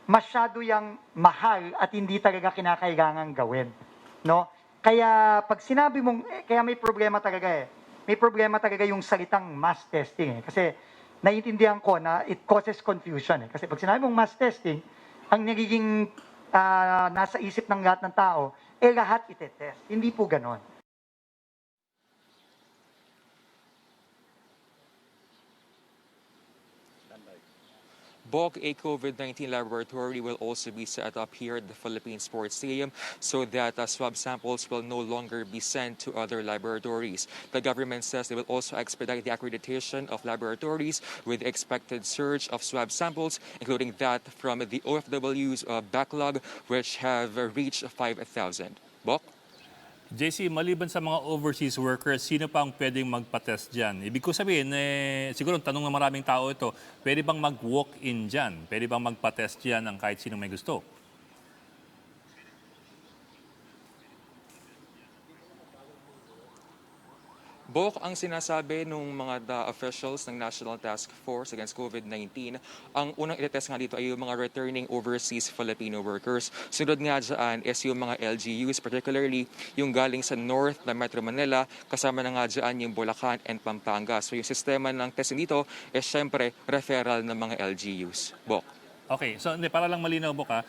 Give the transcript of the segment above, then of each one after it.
masyado yang mahal at hindi talaga kinakailangan gawin, no? Kaya pag sinabi mong kaya may problema talaga eh. May problema talaga yung salitang mass testing eh. Kasi naiintindihan ko na it causes confusion eh. Kasi pag sinabi mong mass testing, ang nagiging nasa isip ng lahat ng tao, lahat itetest. Hindi po ganon. Bok, a COVID-19 laboratory will also be set up here at the Philippine Sports Stadium so that swab samples will no longer be sent to other laboratories. The government says they will also expedite the accreditation of laboratories with the expected surge of swab samples, including that from the OFWs backlog, which have reached 5,000. Bok? JC, maliban sa mga overseas workers, sino pa ang pwedeng magpa-test dyan? Ibig ko sabihin, siguro tanong ng maraming tao ito, pwede bang mag-walk-in dyan? Pwede bang magpa-test dyan ng kahit sino may gusto? Bok, ang sinasabi ng mga officials ng National Task Force Against COVID-19, ang unang itetest nga dito ay yung mga returning overseas Filipino workers. Sunod nga dyan is yung mga LGUs, particularly yung galing sa north na Metro Manila, kasama na nga dyan yung Bulacan and Pampanga. So yung sistema ng testing dito is syempre referral ng mga LGUs. Bok. Okay, so para lang malinaw mo ka,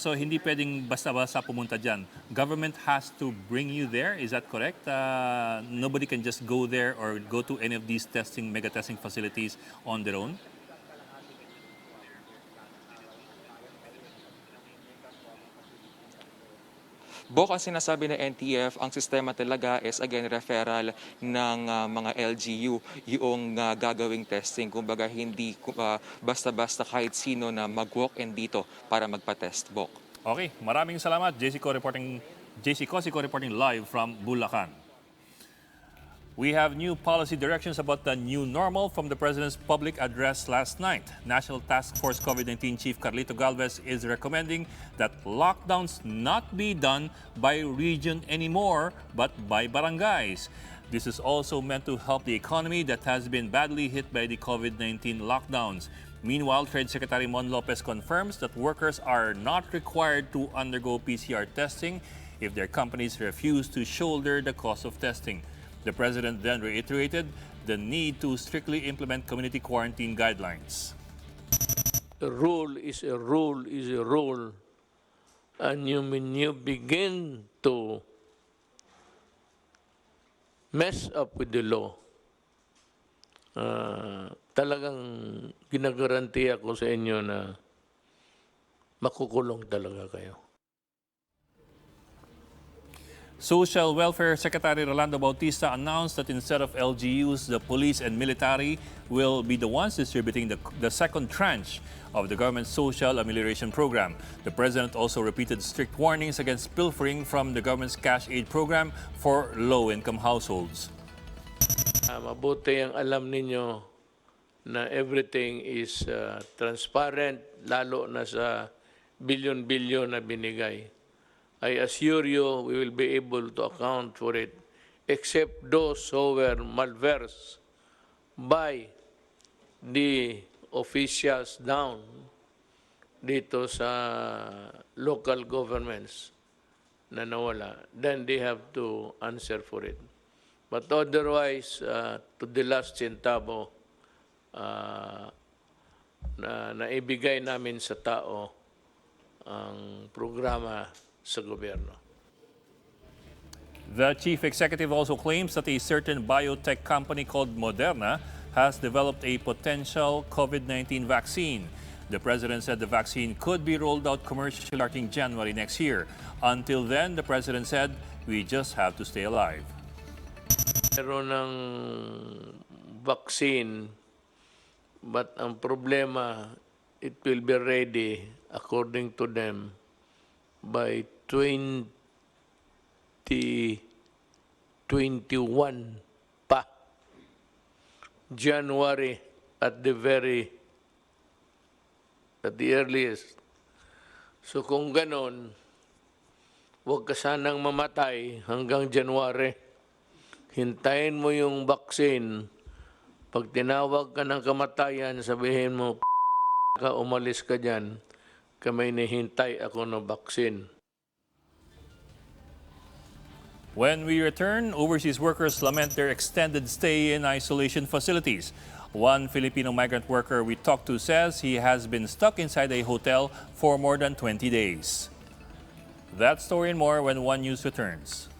so hindi pwedeng basta-basta pumunta dyan. Government has to bring you there, is that correct? Nobody can just go there or go to any of these mega testing facilities on their own? Bok, ang sinasabi ng NTF, ang sistema talaga is again referral ng mga LGU yung gagawing testing. Kumbaga hindi basta-basta kahit sino na mag-walk-in dito para magpa-test. Bok. Okay, maraming salamat. JC Cosico reporting live from Bulacan. We have new policy directions about the new normal from the President's public address last night. National Task Force COVID-19 Chief Carlito Galvez is recommending that lockdowns not be done by region anymore, but by barangays. This is also meant to help the economy that has been badly hit by the COVID-19 lockdowns. Meanwhile, Trade Secretary Mon Lopez confirms that workers are not required to undergo PCR testing if their companies refuse to shoulder the cost of testing. The President then reiterated the need to strictly implement community quarantine guidelines. A rule is a rule is a rule. And when you begin to mess up with the law, talagang ginagarantiya ko sa inyo na makukulong talaga kayo. Social Welfare Secretary Rolando Bautista announced that instead of LGUs, the police and military will be the ones distributing the second tranche of the government's social amelioration program. The President also repeated strict warnings against pilfering from the government's cash aid program for low-income households. Mabuti ang alam ninyo na everything is transparent, lalo na sa bilyon-bilyon na binigay. I assure you we will be able to account for it, except those who were malversed by the officials down dito sa local governments na nawala. Then they have to answer for it. But otherwise, to the last centavo na ibigay namin sa tao ang programa sa gobyerno. The chief executive also claims that a certain biotech company called Moderna has developed a potential COVID-19 vaccine. The president said the vaccine could be rolled out commercially starting January next year. Until then, the president said, we just have to stay alive. Meron ng vaccine, but ang problema, it will be ready, according to them, by 2021 pa. January at the earliest. So kung ganon, huwag ka sanang mamatay hanggang January. Hintayin mo yung vaccine. Pag tinawag ka ng kamatayan, sabihin mo, umalis ka dyan. kamay nihintay ako ng vaccine. When we return, overseas workers lament their extended stay in isolation facilities. One Filipino migrant worker we talked to says he has been stuck inside a hotel for more than 20 days. That story and more when One News returns.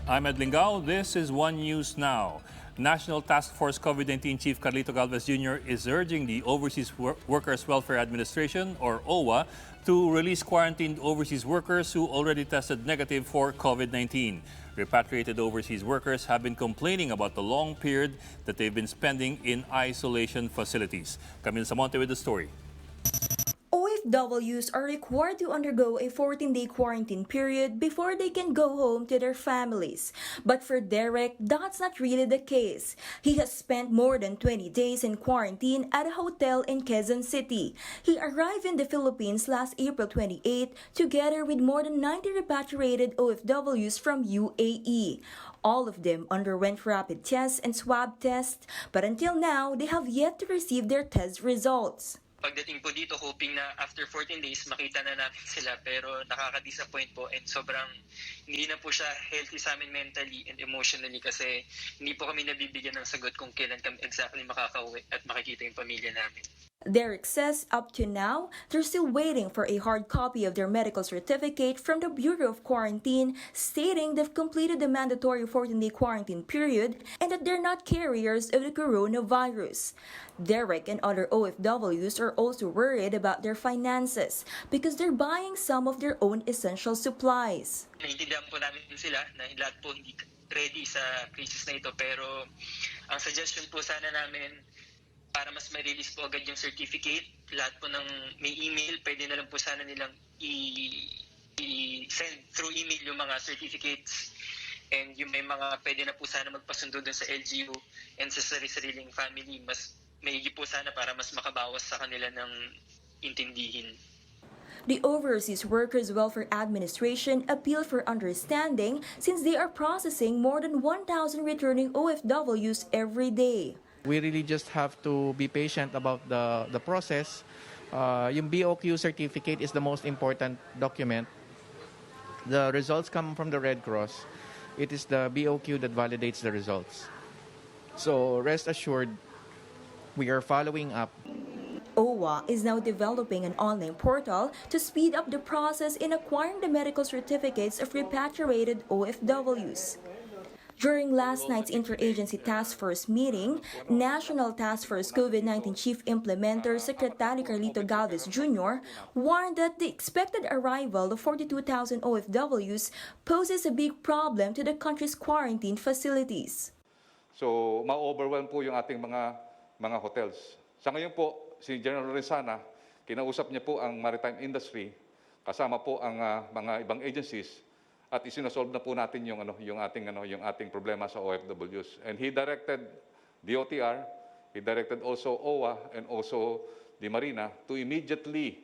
I'm Ed Lingao. This is One News Now. National Task Force COVID-19 Chief Carlito Galvez Jr. is urging the Overseas Workers Welfare Administration, or OWA, to release quarantined overseas workers who already tested negative for COVID-19. Repatriated overseas workers have been complaining about the long period that they've been spending in isolation facilities. Camille Samonte with the story. OFWs are required to undergo a 14-day quarantine period before they can go home to their families. But for Derek, that's not really the case. He has spent more than 20 days in quarantine at a hotel in Quezon City. He arrived in the Philippines last April 28 together with more than 90 repatriated OFWs from UAE. All of them underwent rapid tests and swab tests, but until now, they have yet to receive their test results. Pagdating po dito, hoping na after 14 days makita na natin sila, pero nakaka-disappoint po and sobrang hindi na po siya healthy sa amin mentally and emotionally kasi hindi po kami nabibigyan ng sagot kung kailan kami exactly makakauwi at makikita yung pamilya namin. Derek says up to now, they're still waiting for a hard copy of their medical certificate from the Bureau of Quarantine stating they've completed the mandatory 14-day quarantine period and that they're not carriers of the coronavirus. Derek and other OFWs are also worried about their finances because they're buying some of their own essential supplies. Naiintindihan po namin sila na lahat po hindi ready sa crisis na ito pero ang suggestion po sana namin para mas ma-release po agad yung certificate, lahat po ng may email, pwede na lang po sana nilang i-send through email yung mga certificates and yung may mga pwede na po sana magpasundo dun sa LGU and sa sarili-sariling family, mas maigi po sana para mas makabawas sa kanila ng intindihin. The Overseas Workers Welfare Administration appealed for understanding since they are processing more than 1,000 returning OFWs every day. We really just have to be patient about the process. Yung BOQ certificate is the most important document. The results come from the Red Cross. It is the BOQ that validates the results. So rest assured, we are following up. OWA is now developing an online portal to speed up the process in acquiring the medical certificates of repatriated OFWs. During last night's Interagency Task Force meeting, National Task Force COVID-19 Chief Implementer Secretary Carlito Galvez Jr. warned that the expected arrival of 42,000 OFWs poses a big problem to the country's quarantine facilities. So, ma-overwhelm po yung ating mga hotels. Sa ngayon po, si General Rizana, kinausap niya po ang maritime industry, kasama po ang mga ibang agencies, at isinasolve na po natin yung ating problema sa OFWs. And he directed DOTR, he directed also OWA and also the Marina to immediately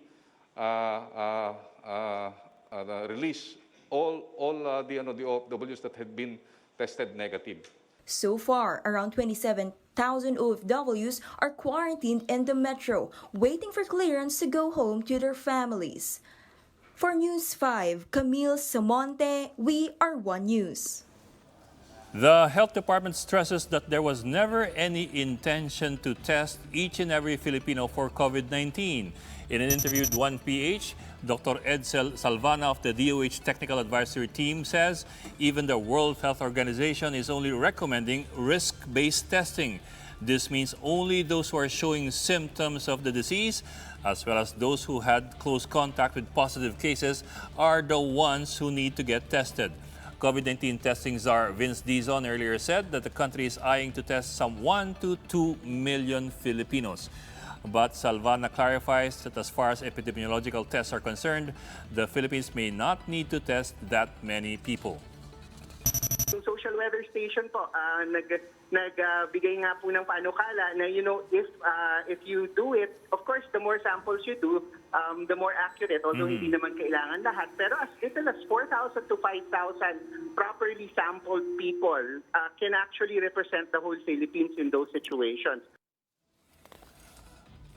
release all the OFWs that had been tested negative. So far, around 27,000 OFWs are quarantined in the metro, waiting for clearance to go home to their families. For News 5, Camille Samonte, we are One News. The health department stresses that there was never any intention to test each and every Filipino for COVID-19. In an interview with 1PH, Dr. Ed Salvana of the DOH Technical Advisory Team says even the World Health Organization is only recommending risk-based testing. This means only those who are showing symptoms of the disease, as well as those who had close contact with positive cases, are the ones who need to get tested. COVID-19 testing czar Vince Dizon earlier said that the country is eyeing to test some 1 to 2 million Filipinos. But Salvana clarifies that as far as epidemiological tests are concerned, the Philippines may not need to test that many people. Yung social weather station po, nagbigay nga po ng panukala na if you do it, of course, the more samples you do, the more accurate, although hindi naman kailangan lahat. Pero as little as 4,000 to 5,000 properly sampled people can actually represent the whole Philippines in those situations.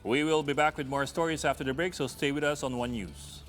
We will be back with more stories after the break, so stay with us on One News.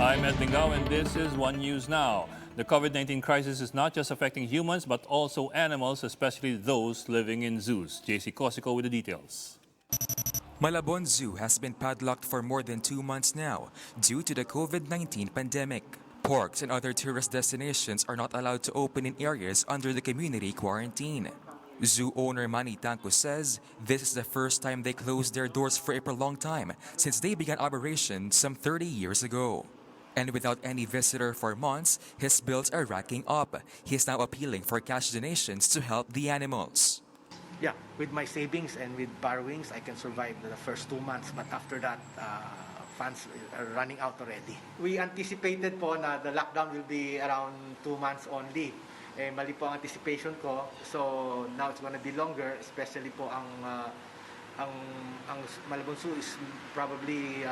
I'm Ed Lingao, and this is One News Now. The COVID-19 crisis is not just affecting humans, but also animals, especially those living in zoos. JC Cosico with the details. Malabon Zoo has been padlocked for more than 2 months now due to the COVID-19 pandemic. Parks and other tourist destinations are not allowed to open in areas under the community quarantine. Zoo owner Manny Tanco says this is the first time they closed their doors for a prolonged time since they began operation some 30 years ago. And without any visitor for months, his bills are racking up. He is now appealing for cash donations to help the animals. Yeah, with my savings and with borrowings, I can survive the first 2 months. But after that, funds are running out already. We anticipated po na the lockdown will be around 2 months only. Eh, mali po ang anticipation ko. So now it's gonna be longer, especially po ang Malabon Zoo is probably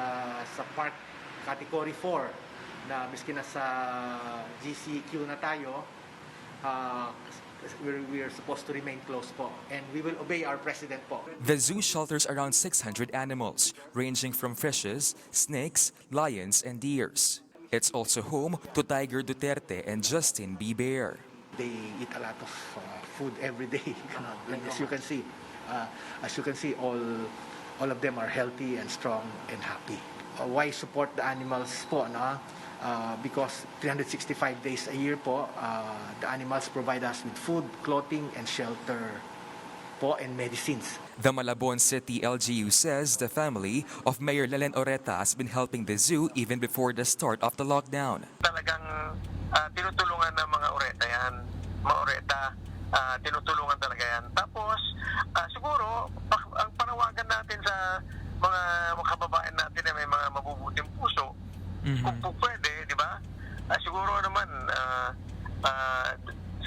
sa park category 4 na miski na sa GCQ na tayo. We are supposed to remain close po, and we will obey our president po. The zoo shelters around 600 animals, ranging from fishes, snakes, lions, and deers. It's also home to Tiger Duterte and Justin Bieber. They eat a lot of food every day. And as you can see, all of them are healthy and strong and happy. Why support the animals po, no? Because 365 days a year po, the animals provide us with food, clothing, and shelter po, and medicines. The Malabon City LGU says the family of Mayor Lelen Oreta has been helping the zoo even before the start of the lockdown. Talagang tinutulungan ng mga Oreta yan, tinutulungan talaga yan. Tapos, siguro, ang panawagan natin sa mga kababayan natin na may mga mabubuting puso, kung pwede, di ba? Siguro naman,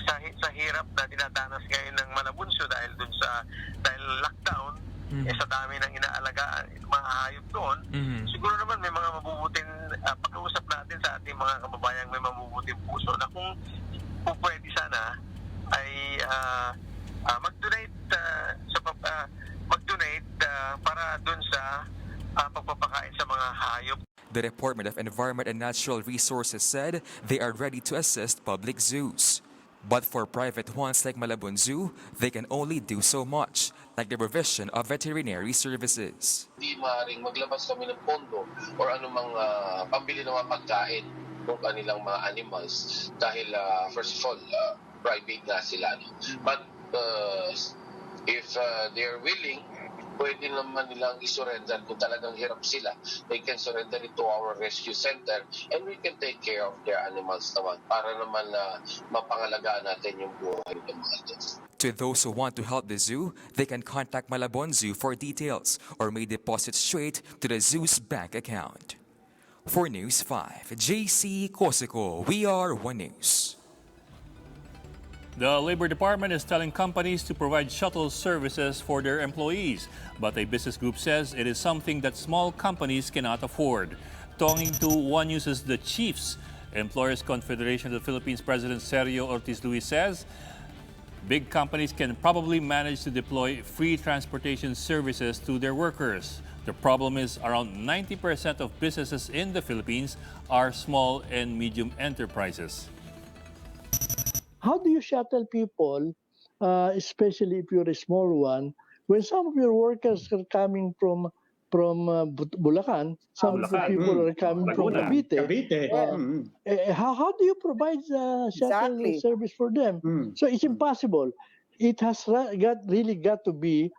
sa hirap na dinadanas ngayon ng Malabon Zoo dahil lockdown, sa dami ng inaalagaan, mga hayop doon, siguro naman may mga mabubuting, pag-uusap natin sa ating mga kababayang may mabubuting puso na kung pwede sana ay mag-donate para dun sa pagpapakain sa mga hayop. The Department of Environment and Natural Resources said they are ready to assist public zoos. But for private ones like Malabon Zoo, they can only do so much, like the provision of veterinary services. Hindi maaaring maglabas kami ng pondo or anumang pambili ng mga pagkain ng kanilang mga animals dahil first of all, private nga sila. But if they're willing, pwede naman nilang isurrender kung talagang hirap sila. They can surrender it to our rescue center and we can take care of their animals naman para naman mapangalagaan natin yung buhay ng mga ito. To those who want to help the zoo, they can contact Malabon Zoo for details or may deposit straight to the zoo's bank account. For News 5, JC Cosico, we are One News. The Labor Department is telling companies to provide shuttle services for their employees, but a business group says it is something that small companies cannot afford. Talking to One News' The Chiefs Employers Confederation of the Philippines President Sergio Ortiz Luis says big companies can probably manage to deploy free transportation services to their workers. The problem is around 90% of businesses in the Philippines are small and medium enterprises. How do you shuttle people, especially if you're a small one, when some of your workers are coming from Bulacan, some of the people are coming from Cavite. How do you provide shuttle service for them? So it's impossible. It has really got to be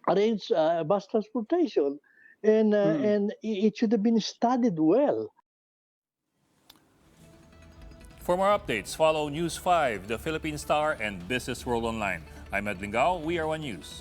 arranged bus transportation, and it should have been studied well. For more updates, follow News 5, the Philippine Star, and Business World Online. I'm Ed Lingao. We are One News.